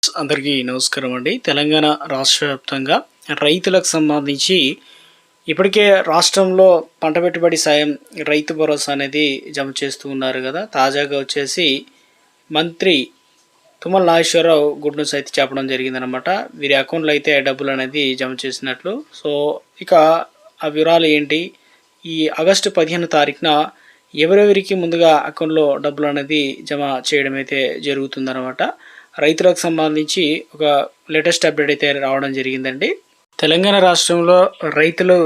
అందరికీ నమస్కారం అండి. తెలంగాణ రాష్ట్ర వ్యాప్తంగా రైతులకు సంబంధించి ఇప్పటికే రాష్ట్రంలో పంట పెట్టుబడి సాయం రైతు భరోసా అనేది జమ చేస్తూ ఉన్నారు కదా. తాజాగా వచ్చేసి మంత్రి తుమ్మల నాగేశ్వరరావు గుడ్ న్యూస్ అయితే చెప్పడం జరిగిందనమాట. వీరి అకౌంట్లో అయితే డబ్బులు అనేది జమ చేసినట్లు. సో ఇక ఆ వివరాలు ఏంటి, ఈ ఆగస్టు 15 తారీఖున ఎవరెవరికి ముందుగా అకౌంట్లో డబ్బులు అనేది జమ చేయడం అయితే జరుగుతుందన్నమాట. రైతులకు సంబంధించి ఒక లేటెస్ట్ అప్డేట్ అయితే రావడం జరిగిందండి. తెలంగాణ రాష్ట్రంలో రైతులు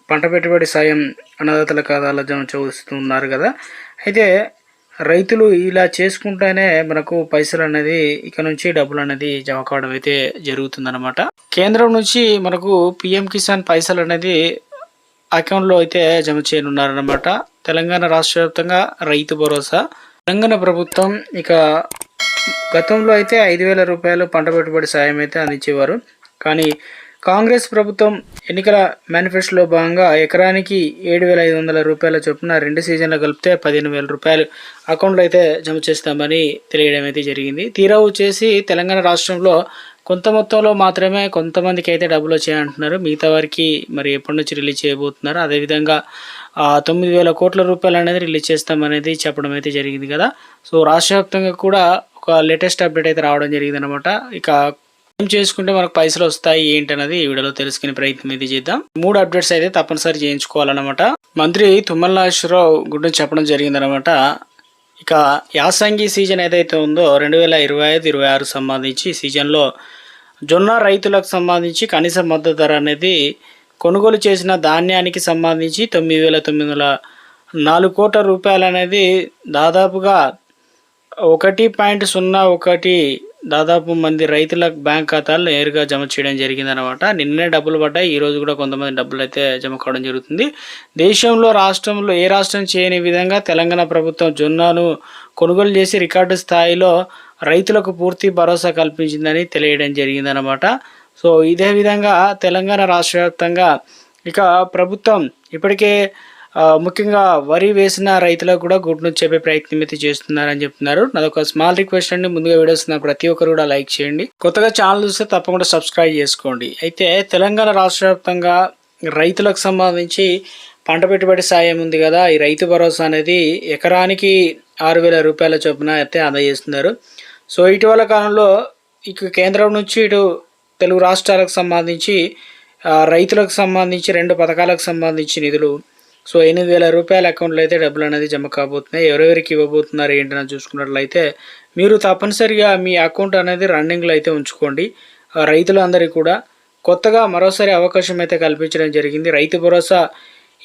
పంట పెట్టుబడి సాయం అన్నదాతల ఖాతాలో జమ చేస్తున్నారు కదా. అయితే రైతులు ఇలా చేసుకుంటేనే మనకు పైసలు అనేది ఇక నుంచి డబ్బులు అనేది జమ కావడం అయితే జరుగుతుందన్నమాట. కేంద్రం నుంచి మనకు పిఎం కిసాన్ పైసలు అనేది అకౌంట్లో అయితే జమ చేయనున్నారన్నమాట. తెలంగాణ రాష్ట్ర వ్యాప్తంగా రైతు భరోసా తెలంగాణ ప్రభుత్వం ఇక గతంలో అయితే 5,000 రూపాయలు పంట పెట్టుబడి సాయం అయితే అందించేవారు. కానీ కాంగ్రెస్ ప్రభుత్వం ఎన్నికల మేనిఫెస్టోలో భాగంగా ఎకరానికి 7,500 రూపాయల చొప్పున 2 సీజన్లు కలిపితే 15,000 రూపాయలు అకౌంట్లో అయితే జమ చేస్తామని తెలియడం అయితే జరిగింది. తీరా వచ్చేసి తెలంగాణ రాష్ట్రంలో కొంత మొత్తంలో మాత్రమే కొంతమందికి అయితే డబ్బులు వచ్చాయంటున్నారు. మిగతా వారికి మరి ఎప్పటి నుంచి రిలీజ్ చేయబోతున్నారు, అదేవిధంగా 9,000 కోట్ల రూపాయలు అనేది రిలీజ్ చేస్తామనేది చెప్పడం అయితే జరిగింది కదా. సో రాష్ట్ర వ్యాప్తంగా కూడా ఒక లేటెస్ట్ అప్డేట్ అయితే రావడం జరిగింది అనమాట. ఇక ఏం చేసుకుంటే మనకు పైసలు వస్తాయి ఏంటనేది ఈ వీడియోలో తెలుసుకునే ప్రయత్నం అయితే చేద్దాం. 3 అప్డేట్స్ అయితే తప్పనిసరి చేయించుకోవాలన్నమాట. మంత్రి తుమ్మల నాగేశ్వరరావు గుడ్డు చెప్పడం జరిగిందనమాట. ఇక యాసంగి సీజన్ ఏదైతే ఉందో 2025-26 సంబంధించి సీజన్లో జొన్న రైతులకు సంబంధించి కనీస మద్దతు ధర అనేది కొనుగోలు చేసిన ధాన్యానికి సంబంధించి 9,904 కోట్ల రూపాయలు అనేది దాదాపుగా 1.01 దాదాపు మంది రైతుల బ్యాంక్ ఖాతాలు నేరుగా జమ చేయడం జరిగిందనమాట. నిన్నే డబ్బులు పడ్డాయి, ఈరోజు కూడా కొంతమంది డబ్బులు అయితే జమ కావడం జరుగుతుంది. దేశంలో రాష్ట్రంలో ఏ రాష్ట్రం చేయని విధంగా తెలంగాణ ప్రభుత్వం జొన్నను కొనుగోలు చేసి రికార్డు స్థాయిలో రైతులకు పూర్తి భరోసా కల్పించిందని తెలియడం జరిగిందనమాట. సో ఇదే విధంగా తెలంగాణ రాష్ట్ర వ్యాప్తంగా ఇక ప్రభుత్వం ఇప్పటికే ముఖ్యంగా వరి వేసిన రైతులకు కూడా గుడ్ న్యూస్ చెప్పే ప్రయత్నం అయితే చేస్తున్నారని చెప్తున్నారు. నాదొక స్మాల్ రిక్వెస్ట్ అండి, ముందుగా వీడియోస్ ప్రతి ఒక్కరు కూడా లైక్ చేయండి, కొత్తగా ఛానల్ చూస్తే తప్పకుండా సబ్స్క్రైబ్ చేసుకోండి. అయితే తెలంగాణ రాష్ట్ర వ్యాప్తంగా రైతులకు సంబంధించి పంట పెట్టుబడి సాయం ఉంది కదా, ఈ రైతు భరోసా అనేది ఎకరానికి 6,000 రూపాయల చొప్పున అయితే అందజేస్తున్నారు. సో ఇటీవల కాలంలో ఇక కేంద్రం నుంచి ఇటు తెలుగు రాష్ట్రాలకు సంబంధించి రైతులకు సంబంధించి 2 పథకాలకు సంబంధించి నిధులు, సో 8,000 రూపాయల అకౌంట్లో అయితే డబ్బులు అనేది జమ కాబోతున్నాయి. ఎవరెవరికి ఇవ్వబోతున్నారు ఏంటని చూసుకున్నట్లయితే మీరు తప్పనిసరిగా మీ అకౌంట్ అనేది రన్నింగ్లో అయితే ఉంచుకోండి. రైతులందరికీ కూడా కొత్తగా మరోసారి అవకాశం అయితే కల్పించడం జరిగింది. రైతు భరోసా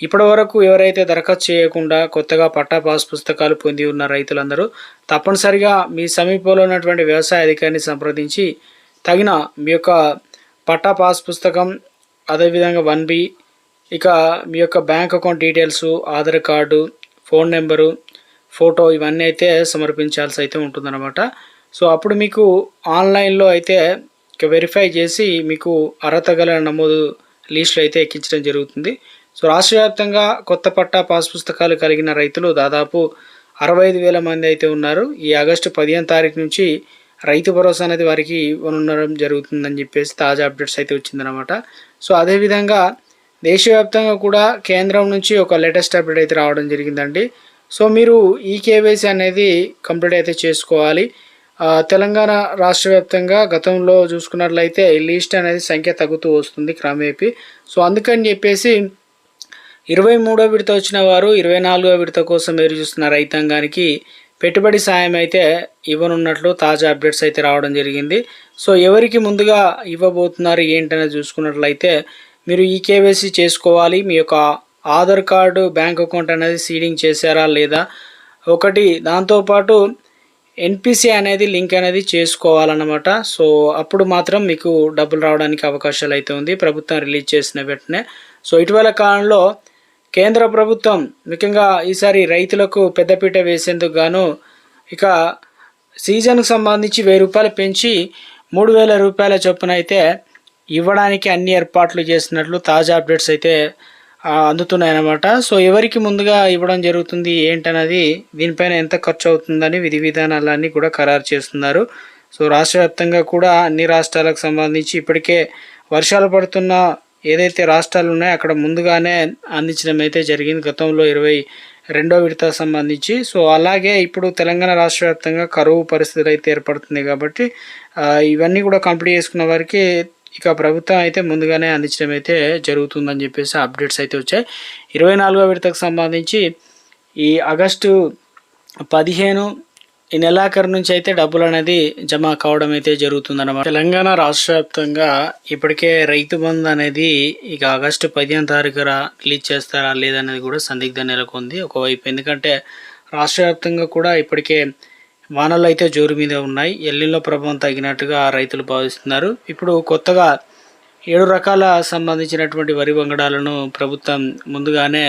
ఇప్పటి వరకు ఎవరైతే దరఖాస్తు చేయకుండా కొత్తగా పట్టా పాస్ పుస్తకాలు పొంది ఉన్న రైతులందరూ తప్పనిసరిగా మీ సమీపంలో ఉన్నటువంటి వ్యవసాయ అధికారిని సంప్రదించి తగిన మీ యొక్క పట్టా పాస్ పుస్తకం, అదేవిధంగా 1B, ఇక మీ యొక్క bank account details, Aadhaar card, phone number, photo ఇవన్నీ అయితే సమర్పించాల్సి అయితే ఉంటుందన్నమాట. సో అప్పుడు మీకు ఆన్లైన్లో అయితే వెరిఫై చేసి మీకు అర్హత గల నమోదు లిస్టులు అయితే ఎక్కించడం జరుగుతుంది. సో రాష్ట్ర వ్యాప్తంగా కొత్త పట్టా పాస్ పుస్తకాలు కలిగిన రైతులు దాదాపు 65,000 మంది అయితే ఉన్నారు. ఈ ఆగస్టు 15 తారీఖు నుంచి రైతు భరోసా అనేది వారికి ఇవ్వనుండడం జరుగుతుందని చెప్పేసి తాజా అప్డేట్స్ అయితే వచ్చిందనమాట. సో అదేవిధంగా దేశవ్యాప్తంగా కూడా కేంద్రం నుంచి ఒక లేటెస్ట్ అప్డేట్ అయితే రావడం జరిగిందండి. సో మీరు ఈ కేవైసీ అనేది కంప్లీట్ అయితే చేసుకోవాలి. తెలంగాణ రాష్ట్ర వ్యాప్తంగా గతంలో చూసుకున్నట్లయితే ఈ లిస్ట్ అనేది సంఖ్య తగ్గుతూ వస్తుంది క్రమేపీ. సో అందుకని చెప్పేసి 23వ విడత వచ్చిన వారు 24వ విడత కోసం ఎదురు చూస్తున్న రైతాంగానికి పెట్టుబడి సాయం అయితే ఇవ్వనున్నట్లు తాజా అప్డేట్స్ అయితే రావడం జరిగింది. సో ఎవరికి ముందుగా ఇవ్వబోతున్నారు ఏంటనేది చూసుకున్నట్లయితే మీరు ఈ కేవైసీ చేసుకోవాలి. మీ యొక్క ఆధార్ కార్డు, బ్యాంక్ అకౌంట్ అనేది సీడింగ్ చేశారా లేదా ఒకటి, దాంతోపాటు ఎన్పిసి అనేది లింక్ అనేది చేసుకోవాలన్నమాట. సో అప్పుడు మాత్రం మీకు డబ్బులు రావడానికి అవకాశాలు అయితే ఉంది ప్రభుత్వం రిలీజ్ చేసిన వెంటనే. సో ఇటీవల కాలంలో కేంద్ర ప్రభుత్వం ముఖ్యంగా ఈసారి రైతులకు పెద్దపీట వేసేందుకు గాను ఇక సీజన్కు సంబంధించి 1,000 రూపాయలు పెంచి 3,000 రూపాయల చొప్పున అయితే ఇవ్వడానికి అన్ని ఏర్పాట్లు చేసినట్లు తాజా అప్డేట్స్ అయితే అందుతున్నాయన్నమాట. సో ఎవరికి ముందుగా ఇవ్వడం జరుగుతుంది ఏంటన్నది, దీనిపైన ఎంత ఖర్చు అవుతుందని విధి విధానాలన్నీ కూడా ఖరారు చేస్తున్నారు. సో రాష్ట్ర వ్యాప్తంగా కూడా అన్ని రాష్ట్రాలకు సంబంధించి ఇప్పటికే వర్షాలు పడుతున్న ఏదైతే రాష్ట్రాలు ఉన్నాయో అక్కడ ముందుగానే అందించడం అయితే జరిగింది గతంలో 22వ విడతకు సంబంధించి. సో అలాగే ఇప్పుడు తెలంగాణ రాష్ట్ర వ్యాప్తంగా కరువు పరిస్థితులు అయితే ఏర్పడుతుంది కాబట్టి ఇవన్నీ కూడా కంప్లీట్ చేసుకున్న వారికి ఇక ప్రభుత్వం అయితే ముందుగానే అందించడం అయితే జరుగుతుందని చెప్పేసి అప్డేట్స్ అయితే వచ్చాయి. 24వ విడతకు సంబంధించి ఈ ఆగస్టు 15 ఈ నెలాఖరు నుంచి అయితే డబ్బులు అనేది జమ కావడం అయితే జరుగుతుందన్నమాట. తెలంగాణ రాష్ట్ర వ్యాప్తంగా ఇప్పటికే రైతు బంధు అనేది ఇక ఆగస్టు 15వ తారీఖున రిలీజ్ చేస్తారా లేదనేది కూడా సందిగ్ధం నెలకొంది ఒకవైపు. ఎందుకంటే రాష్ట్ర వ్యాప్తంగా కూడా ఇప్పటికే వానలు అయితే జోరు మీద ఉన్నాయి. ఎల్లిలో ప్రభావం తగినట్టుగా రైతులు భావిస్తున్నారు. ఇప్పుడు కొత్తగా 7 రకాల సంబంధించినటువంటి వరి వంగడాలను ప్రభుత్వం ముందుగానే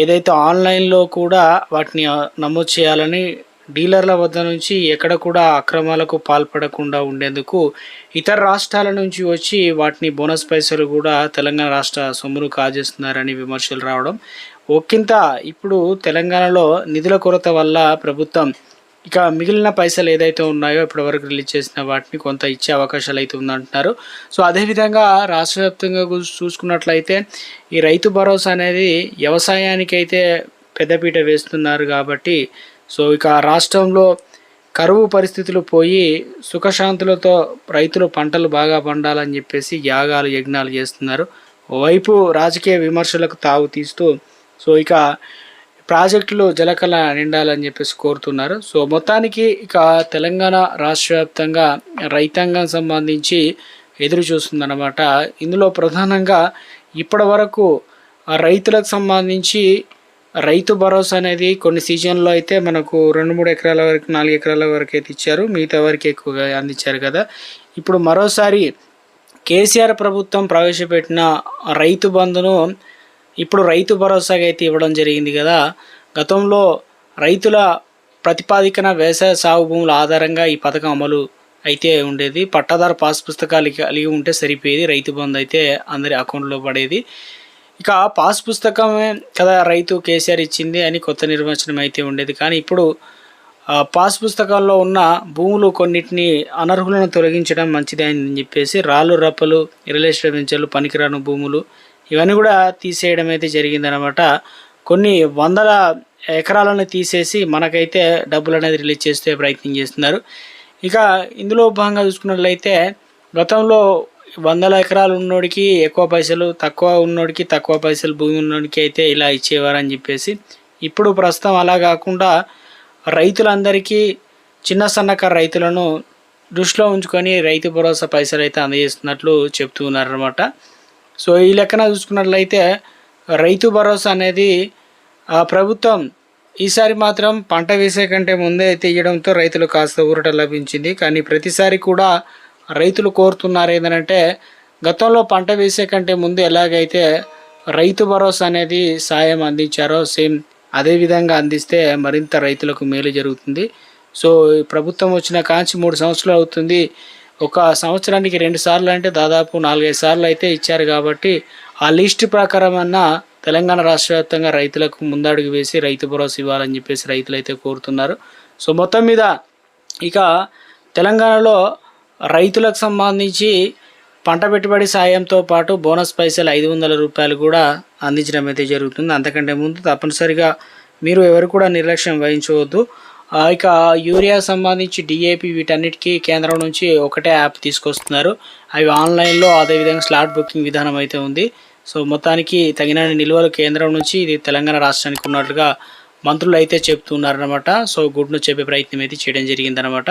ఏదైతే ఆన్లైన్లో కూడా వాటిని నమోదు చేయాలని డీలర్ల వద్ద నుంచి ఎక్కడ కూడా అక్రమాలకు పాల్పడకుండా ఉండేందుకు ఇతర రాష్ట్రాల నుంచి వచ్చి వాటిని బోనస్ పైసలు కూడా తెలంగాణ రాష్ట్ర సొమ్మును కాజేస్తున్నారని విమర్శలు రావడం ఒక్కింత ఇప్పుడు తెలంగాణలో నిధుల కొరత వల్ల ప్రభుత్వం ఇక మిగిలిన పైసలు ఏదైతే ఉన్నాయో ఇప్పటివరకు రిలీజ్ చేసిన వాటిని కొంత ఇచ్చే అవకాశాలు అయితే ఉందంటున్నారు. సో అదేవిధంగా రాష్ట్ర వ్యాప్తంగా చూసుకున్నట్లయితే ఈ రైతు భరోసా అనేది వ్యవసాయానికి అయితే పెద్దపీట వేస్తున్నారు కాబట్టి సో ఇక రాష్ట్రంలో కరువు పరిస్థితులు పోయి సుఖశాంతులతో రైతులు పంటలు బాగా పండాలని చెప్పేసి యాగాలు యజ్ఞాలు చేస్తున్నారు. ఓవైపు రాజకీయ విమర్శలకు తావు తీస్తూ సో ఇక ప్రాజెక్టులు జలకళ నిండాలని చెప్పేసి కోరుతున్నారు. సో మొత్తానికి ఇక తెలంగాణ రాష్ట్ర వ్యాప్తంగా రైతాంగం సంబంధించి ఎదురు చూస్తుందన్నమాట. ఇందులో ప్రధానంగా ఇప్పటి వరకు రైతులకు సంబంధించి రైతు భరోసా అనేది కొన్ని సీజన్లో అయితే మనకు 2-3 ఎకరాల వరకు 4 ఎకరాల వరకు అయితే ఇచ్చారు, మిగతా వరకు ఎక్కువగా అందించారు కదా. ఇప్పుడు మరోసారి కేసీఆర్ ప్రభుత్వం ప్రవేశపెట్టిన రైతు బంధును ఇప్పుడు రైతు భరోసాగా అయితే ఇవ్వడం జరిగింది కదా. గతంలో రైతుల ప్రతిపాదికన వ్యవసాయ సాగు భూముల ఆధారంగా ఈ పథకం అమలు అయితే ఉండేది. పట్టాదారు పాస్ పుస్తకాలు కలిగి ఉంటే సరిపోయేది, రైతు బంధు అయితే అందరి అకౌంట్లో పడేది. ఇక పాస్ పుస్తకమే కదా రైతు కేసీఆర్ ఇచ్చింది అని కొత్త నిర్వచనం అయితే ఉండేది. కానీ ఇప్పుడు పాస్ పుస్తకాల్లో ఉన్న భూములు కొన్నిటిని అనర్హులను తొలగించడం మంచిది అని చెప్పేసి రాళ్ళు రప్పలు రియల్ వెంచర్లు పనికిరాను భూములు ఇవన్నీ కూడా తీసేయడం అయితే జరిగిందనమాట. కొన్ని వందల ఎకరాలను తీసేసి మనకైతే డబ్బులు అనేది రిలీజ్ చేస్తే ప్రయత్నం చేస్తున్నారు. ఇక ఇందులో భాగంగా చూసుకున్నట్లయితే గతంలో 100 ఎకరాలు ఉన్నోడికి ఎక్కువ పైసలు, తక్కువ ఉన్నోడికి తక్కువ పైసలు, భూమి ఉన్నోడికి అయితే ఇలా ఇచ్చేవారని చెప్పేసి ఇప్పుడు ప్రస్తుతం అలా కాకుండా రైతులందరికీ చిన్న సన్నకారు రైతులను దృష్టిలో ఉంచుకొని రైతు భరోసా పైసలు అయితే అందజేస్తున్నట్లు చెప్తూ ఉన్నారన్నమాట. సో ఈ లెక్కన చూసుకున్నట్లయితే రైతు భరోసా అనేది ప్రభుత్వం ఈసారి మాత్రం పంట వేసే కంటే ముందే తీయడంతో రైతులు కాస్త ఊరట లభించింది. కానీ ప్రతిసారి కూడా రైతులు కోరుతున్నారు ఏంటంటే గతంలో పంట వేసే కంటే ముందు ఎలాగైతే రైతు భరోసా అనేది సాయం అందించారో సేమ్ అదేవిధంగా అందిస్తే మరింత రైతులకు మేలు జరుగుతుంది. సో ప్రభుత్వం వచ్చిన కాంచి 3 సంవత్సరాలు అవుతుంది. ఒక సంవత్సరానికి 2 సార్లు అంటే దాదాపు 4-5 సార్లు అయితే ఇచ్చారు. కాబట్టి ఆ లిస్ట్ ప్రకారం తెలంగాణ రాష్ట్ర వ్యాప్తంగా రైతులకు ముందడుగు వేసి రైతు భరోసా ఇవ్వాలని చెప్పేసి రైతులు అయితే కోరుతున్నారు. సో మొత్తం మీద ఇక తెలంగాణలో రైతులకు సంబంధించి పంట పెట్టుబడి సాయంతో పాటు బోనస్ పైసలు 500 రూపాయలు కూడా అందించడం అయితే జరుగుతుంది. అంతకంటే ముందు తప్పనిసరిగా మీరు ఎవరు కూడా నిర్లక్ష్యం వహించవద్దు. ఇక యూరియా సంబంధించి డిఏపి వీటన్నిటికీ కేంద్రం నుంచి ఒకటే యాప్ తీసుకొస్తున్నారు. అవి ఆన్లైన్లో అదేవిధంగా స్లాట్ బుకింగ్ విధానం అయితే ఉంది. సో మొత్తానికి తగిన నిల్వలు కేంద్రం నుంచి ఇది తెలంగాణ రాష్ట్రానికి ఉన్నట్లుగా మంత్రులు అయితే చెప్తున్నారనమాట. సో గుడ్ను చెప్పే ప్రయత్నం అయితే చేయడం జరిగిందనమాట.